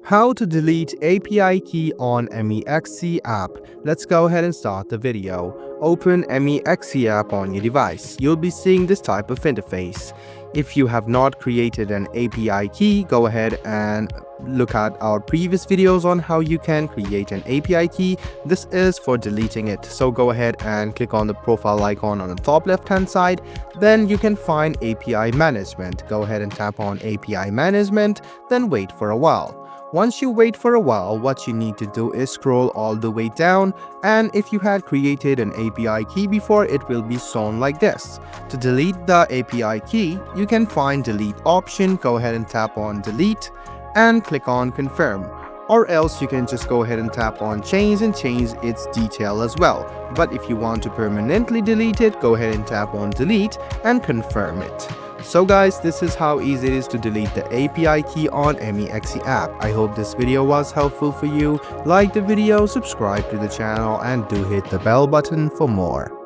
How to delete API key on MEXC app. Let's go ahead and start the video. Open MEXC app on your device. You'll be seeing this type of interface. If you have not created an API key, go ahead and look at our previous videos on how you can create an API key. This is for deleting it. So go ahead and click on the profile icon on the top left hand side. Then you can find API management. Go ahead and tap on API management, then wait for a while. Once you wait for a while, what you need to do is scroll all the way down, and if you had created an API key before, it will be shown like this. To delete the API key, you can find delete option, go ahead and tap on delete and click on confirm. Or else you can just go ahead and tap on change and change its detail as well. But if you want to permanently delete it, go ahead and tap on delete and confirm it. So guys, this is how easy it is to delete the API key on MEXC app. I hope this video was helpful for you. Like the video, subscribe to the channel and do hit the bell button for more.